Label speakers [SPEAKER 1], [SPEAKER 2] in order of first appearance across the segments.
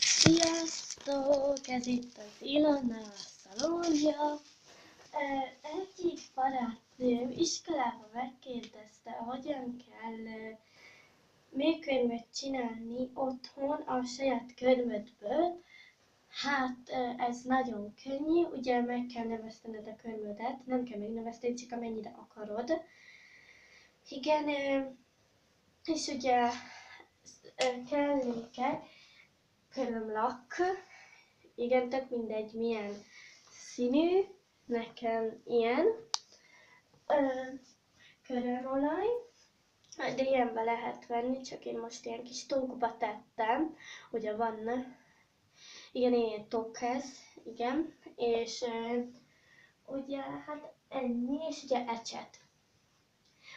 [SPEAKER 1] Sziasztok! Ez itt az Ilona szalonja. Egyik barátnőm iskolában megkérdezte, hogyan kell műkörmöt csinálni otthon a saját körmödből. Hát ez nagyon könnyű, ugye meg kell növesztened a körmödet, nem kell megnöveszteni, csak amennyire akarod. Igen, és ugye kell neked körömlak, igen, tök mindegy milyen színű, nekem ilyen körömolaj, de ilyenbe lehet venni, csak én most ilyen kis tókba tettem, ugye van, igen, ilyen tókhez, igen, és ugye hát ennyi, és ugye ecset.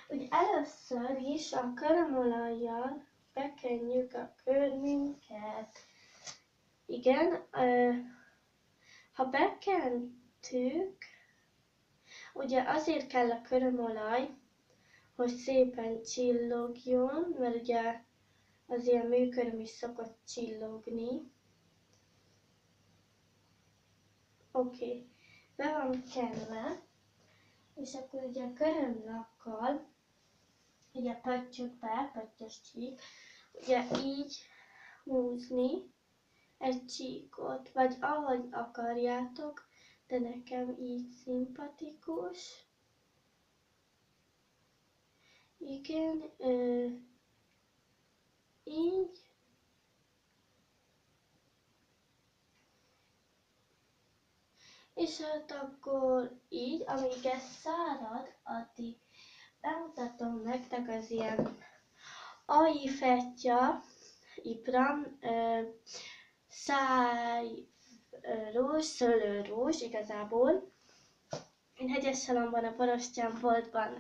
[SPEAKER 1] Ugye először is a körömolajjal bekenjük a körmünket. Igen, ha bekentük, ugye azért kell a körömolaj, hogy szépen csillogjon, mert ugye az ilyen műköröm is szokott csillogni. Oké, be van kenve, és akkor ugye a körömlakkal, ugye pöttyök be, pöttyös csík, ugye így húzni egy csíkot, vagy ahogy akarjátok, de nekem így szimpatikus. Igen, így. És hát akkor így, amíg ez szárad, addig bemutatom nektek az ilyen aifetja, ipram, szájrúzs, szőlőrúzs igazából. Én Hegyeshalomban a Borostyán boltban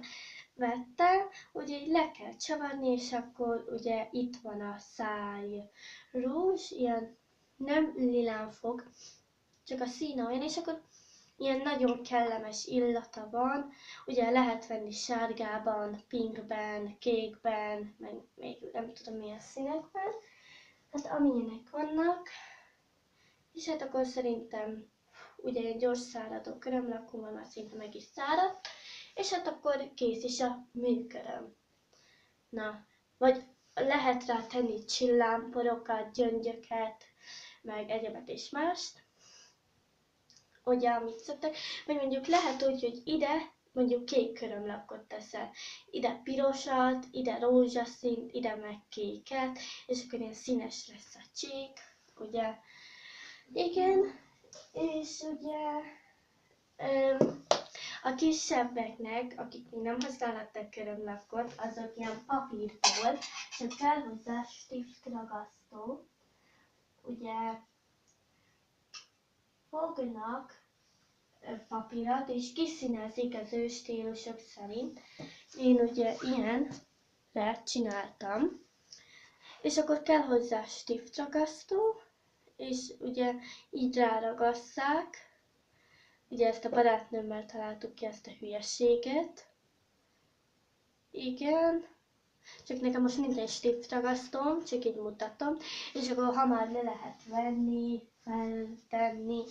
[SPEAKER 1] vettem, ugye így le kell csavarni, és akkor ugye itt van a szájrúzs, ilyen nem lilánfog, csak a színe olyan, és akkor ilyen nagyon kellemes illata van, ugye lehet venni sárgában, pinkben, kékben, meg még nem tudom milyen színekben, hát amilyenek vannak, és hát akkor szerintem ugye egy gyors száradó körömlakóval már szinte meg is száradt, és hát akkor kész is a műköröm. Na, vagy lehet rá tenni csillámporokat, gyöngyöket, meg egyebet és mást, ugye amit szoktak, vagy mondjuk lehet úgy, hogy ide mondjuk kék körömlakot teszel, ide pirosat, ide rózsaszínt, ide meg kéket, és akkor ilyen színes lesz a csík, ugye, igen, és ugye a kisebbeknek, akik még nem használhattak körömlakot, azok ilyen papírból, csak kell hozzá stiftragasztó, ugye fognak papírat, és kiszínezik az ő stílusok szerint. Én ugye ilyenre csináltam, és akkor kell hozzá stiftragasztó, és ugye így ráragasszák, ugye ezt a barátnőmmel találtuk ki ezt a hülyeséget. Igen, csak nekem most nincsen stiftragasztóm, csak így mutatom, és akkor hamar le lehet venni, feltenni,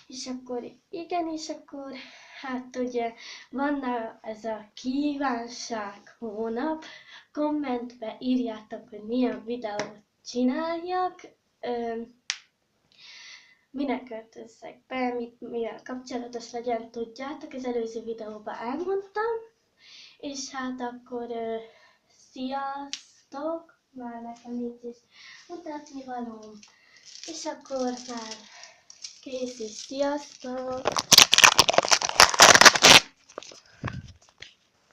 [SPEAKER 1] és akkor igen, és akkor hát ugye van ez a kívánság hónap, kommentbe írjátok, hogy milyen videót csináljak, minek költözzek be, mivel kapcsolatos legyen, tudjátok, az előző videóban elmondtam, és hát akkor sziasztok, már nekem nincs is mutatni valóm, és akkor már kész is, sziasztok!